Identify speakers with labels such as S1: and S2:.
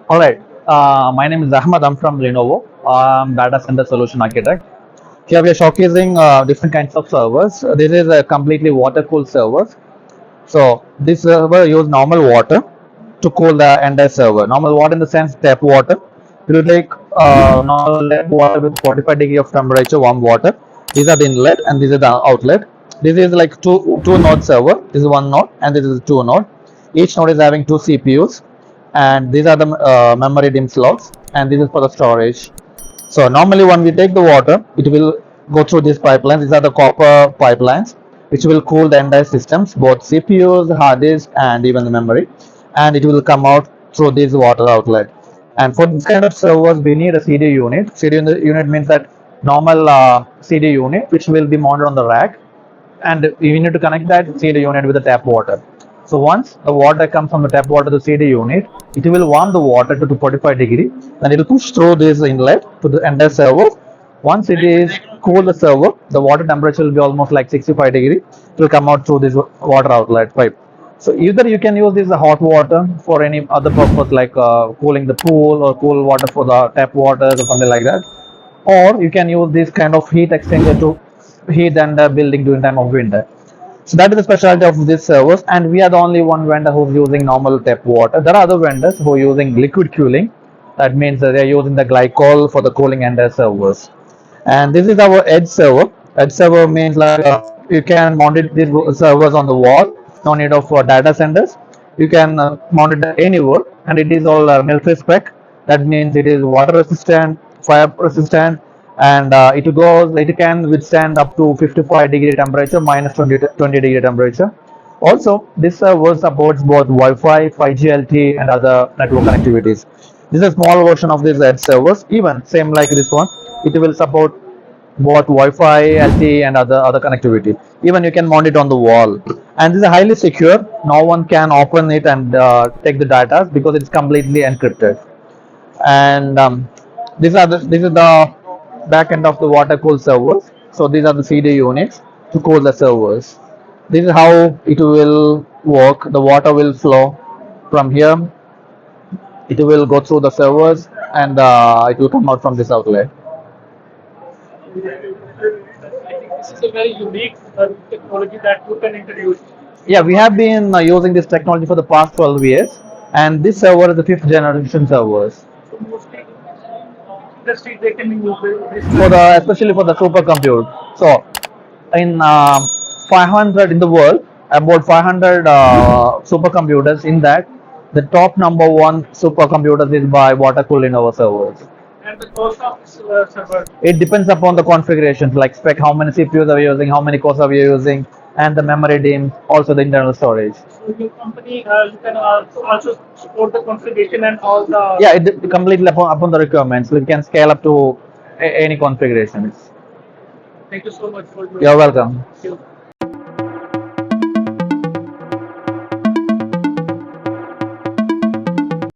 S1: All right. My name is Ahmad. I'm from Lenovo. I'm data center solution architect. Here we are showcasing different kinds of servers. This is a completely water cooled server. So this server use normal water to cool the entire server. Normal water in the sense tap water. It will take normal tap water with 45 degree of temperature, warm water. These are the inlet and this is the outlet. This is like two node server. This is one node and this is two node. Each node is having two CPUs, and these are the memory DIMM slots, and this is for the storage. So normally when we take the water, it will go through these pipelines. These are the copper pipelines, which will cool the entire systems, both CPUs, hard disk, and even the memory. And it will come out through this water outlet. And for this kind of servers, we need a CD unit. CD unit means that normal CD unit, which will be mounted on the rack, and you need to connect that CD unit with the tap water. So once the water comes from the tap water to the CD unit, it will warm the water to 245 degree, then it will push through this inlet to the entire server. Once it is cool the server, the water temperature will be almost like 65 degree. It will come out through this water outlet pipe. So either you can use this hot water for any other purpose like cooling the pool or cool water for the tap water or something like that, or you can use this kind of heat exchanger to heat and building during time of winter. So that is the specialty of this servers, and we are the only one vendor who's using normal tap water. There are other vendors who are using liquid cooling. That means that they are using the glycol for the cooling and their servers. And this is our edge server. Edge server means like you can mount these servers on the wall. No need of data centers. You can mount it anywhere, and it is all military spec. That means it is water resistant, fire resistant, and it can withstand up to 55-degree temperature, minus 20 degree temperature. Also, this server supports both Wi-Fi, 5G LTE, and other network connectivities. This is a small version of these edge servers. Even same like this one, it will support both Wi-Fi, LTE, and other connectivity. Even you can mount it on the wall, and this is highly secure. No one can open it and take the data because it's completely encrypted. And this is the back end of the water cooled servers. So these are the CD units to cool the servers. This is how it will work. The water will flow from here. It will go through the servers, and it will come out from this outlet.
S2: I think this is a very unique technology that you can introduce.
S1: Yeah, we have been using this technology for the past 12 years, and this server is the fifth generation servers
S2: So mostly which industry they can use this
S1: for
S2: kind of
S1: the
S2: technology.
S1: especially for the supercomputer. So in 500 in the world, about 500 supercomputers. In that, the top number one supercomputers is by water cooled in our servers.
S2: And the cost of this server.
S1: It depends upon the configurations, like spec, how many CPUs are we using, how many cores are we using, and the memory DIMM, also the internal storage.
S2: So your company, you can also support the configuration and all
S1: Yeah,
S2: the.
S1: it completely upon the requirements. We can scale up to any configurations.
S2: Thank you so much for your.
S1: You're welcome.
S2: Thank you.